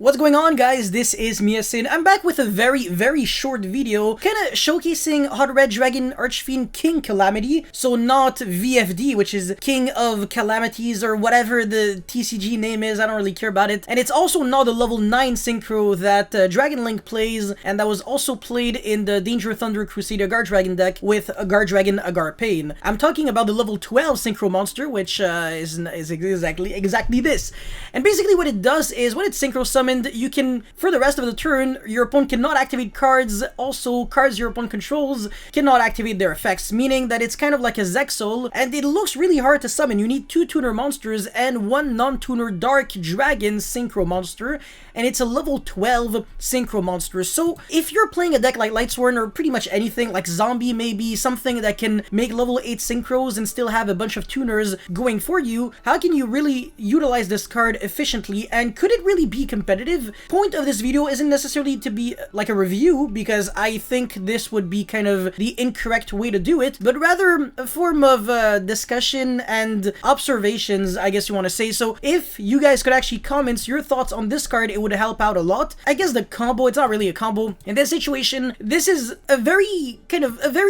What's going on, guys? This is Miyasin. I'm back with a very short video kinda showcasing Hot Red Dragon Archfiend King Calamity. So not VFD, which is King of Calamities or whatever the TCG name is, I don't really care about it. And it's also not the level 9 synchro that Dragon Link plays, and that was also played in the Danger Thunder Crusade Agar Dragon deck with Agar Dragon Agar Pain. I'm talking about the level 12 synchro monster, which is exactly this. And basically what it does is when it's synchro summoned, you can, for the rest of the turn, your opponent cannot activate cards. Also, cards your opponent controls cannot activate their effects, meaning that it's kind of like a Zexal, and it looks really hard to summon. You need 2 tuner monsters and 1 non-tuner Dark Dragon synchro monster, and it's a level 12 synchro monster. So if you're playing a deck like Lightsworn or pretty much anything, like Zombie maybe, something that can make level 8 synchros and still have a bunch of tuners going for you, how can you really utilize this card efficiently, and could it really be competitive? Point of this video isn't necessarily to be like a review, because I think this would be kind of the incorrect way to do it, but rather a form of discussion and observations, I guess you want to say. So if you guys could actually comment your thoughts on this card, it would help out a lot. I guess the combo, it's not really a combo. In this situation, this is a very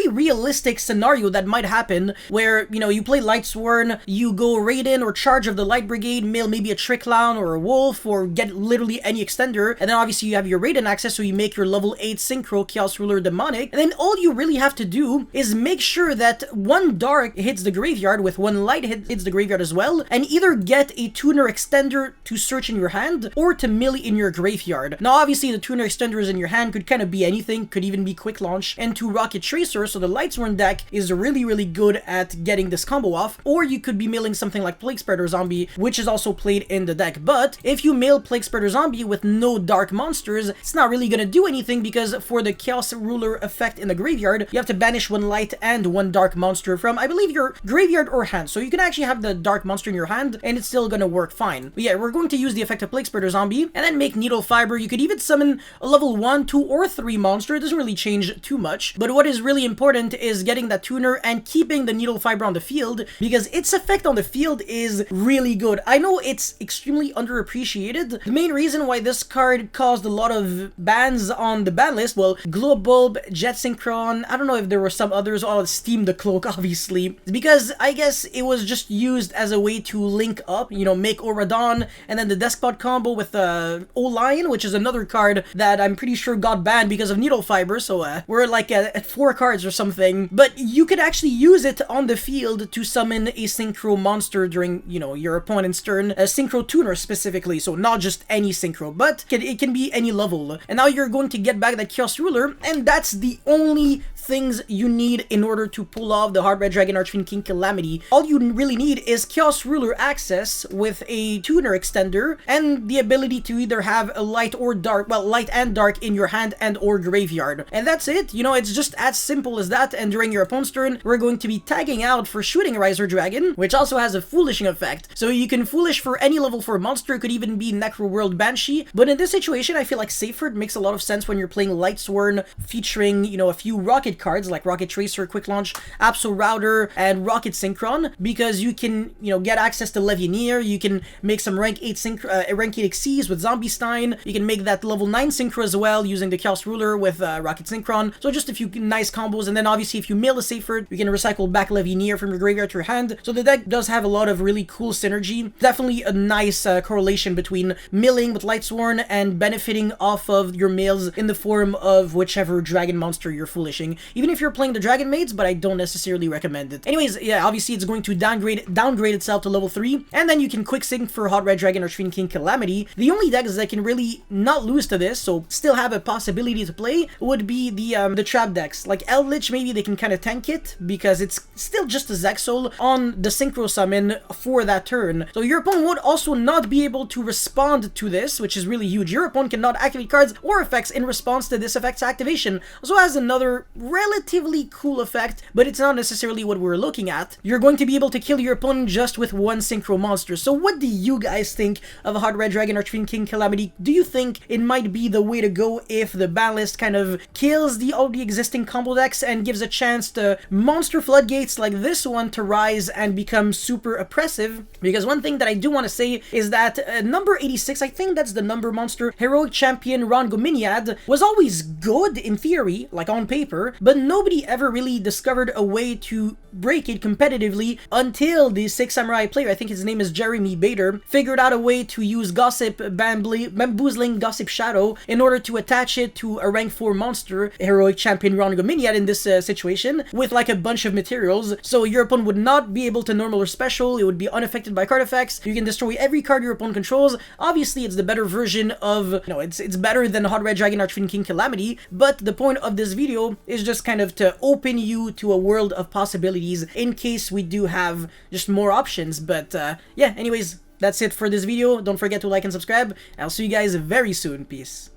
realistic scenario that might happen where, you know, you play Lightsworn, you go Raiden or Charge of the Light Brigade, mill maybe a Trick Clown or a Wolf, or get literally any extender, and then obviously you have your Raiden access, so you make your level 8 synchro Chaos Ruler Demonic, and then all you really have to do is make sure that 1 dark hits the graveyard with 1 light hits the graveyard as well, and either get a tuner extender to search in your hand or to mill in your graveyard. Now obviously the tuner extenders in your hand could kind of be anything, could even be Quick Launch and 2 Rocket Tracer, so the Lightsworn deck is really good at getting this combo off, or you could be milling something like Plague Spreader Zombie, which is also played in the deck. But if you mill Plague Spreader Zombie with no dark monsters, it's not really gonna do anything, because for the Chaos Ruler effect in the graveyard, you have to banish 1 light and 1 dark monster from, I believe, your graveyard or hand. So you can actually have the dark monster in your hand and it's still gonna work fine. But yeah, we're going to use the effect of Plague Spreader Zombie and then make Needle Fiber. You could even summon a level 1, 2, or 3 monster. It doesn't really change too much, but what is really important is getting that tuner and keeping the Needle Fiber on the field, because its effect on the field is really good. I know it's extremely underappreciated. The main reason why this card caused a lot of bans on the ban list, well, Glow Bulb, Jet Synchron, I don't know if there were some others, Steam the Cloak obviously, because I guess it was just used as a way to link up, you know, make Auradon, and then the Deskpot combo with O-Lion, which is another card that I'm pretty sure got banned because of Needle Fiber, so we're like at 4 cards or something. But you could actually use it on the field to summon a synchro monster during, you know, your opponent's turn, a synchro tuner specifically, so not just any synchro, but it can be any level. And now you're going to get back that Chaos Ruler, and that's the only things you need in order to pull off the Hot Red Dragon Archfiend King Calamity. All you really need is Chaos Ruler access with a tuner extender and the ability to either have a light or dark, well, light and dark in your hand and or graveyard. And that's it. You know, it's just as simple as that. And during your opponent's turn, we're going to be tagging out for Shooting Riser Dragon, which also has a Foolishing effect. So you can Foolish for any level 4 monster. It could even be Necro World Banshee. But in this situation, I feel like Seyfried makes a lot of sense when you're playing Lightsworn featuring, you know, a few Rocket cards like Rocket Tracer, Quick Launch, Abso Router, and Rocket Synchron, because you can, you know, get access to Levianeer. You can make some rank 8 Xyz with Zombie Stein. You can make that level 9 synchro as well using the Chaos Ruler with Rocket Synchron. So just a few nice combos, and then obviously if you mill a Seyfried, you can recycle back Levianeer from your graveyard to your hand. So the deck does have a lot of really cool synergy. Definitely a nice correlation between milling with Lightsworn and benefiting off of your mills in the form of whichever dragon monster you're foolishing. Even if you're playing the Dragon Maids, but I don't necessarily recommend it. Anyways, yeah, obviously it's going to downgrade itself to level 3, and then you can quick sync for Hot Red Dragon Archfiend King Calamity. The only decks that can really not lose to this, so still have a possibility to play, would be the trap decks. Like Eldritch, maybe they can kind of tank it, because it's still just a Zexal on the synchro summon for that turn. So your opponent would also not be able to respond to this, which is really huge. Your opponent cannot activate cards or effects in response to this effect's activation. Also has another relatively cool effect, but it's not necessarily what we're looking at. You're going to be able to kill your opponent just with 1 synchro monster. So what do you guys think of Hot Red Dragon Archfiend King Calamity? Do you think it might be the way to go if the ban list kind of kills all the existing combo decks and gives a chance to monster floodgates like this one to rise and become super oppressive? Because one thing that I do want to say is that number 86, I think Gominiads, the number monster heroic champion Rongominiad, was always good in theory, like on paper, but nobody ever really discovered a way to break it competitively until the Six Samurai player, I think his name is Jeremy Bader, figured out a way to use Gossip Bamboozling Gossip Shadow in order to attach it to a rank 4 monster, heroic champion Rongominiad in this situation, with like a bunch of materials, so your opponent would not be able to normal or special, it would be unaffected by card effects, you can destroy every card your opponent controls. Obviously, it's the better version of, it's better than Hot Red Dragon Archfiend King Calamity, but the point of this video is just kind of to open you to a world of possibilities in case we do have just more options. But yeah, anyways, that's it for this video. Don't forget to like and subscribe. I'll see you guys very soon. Peace.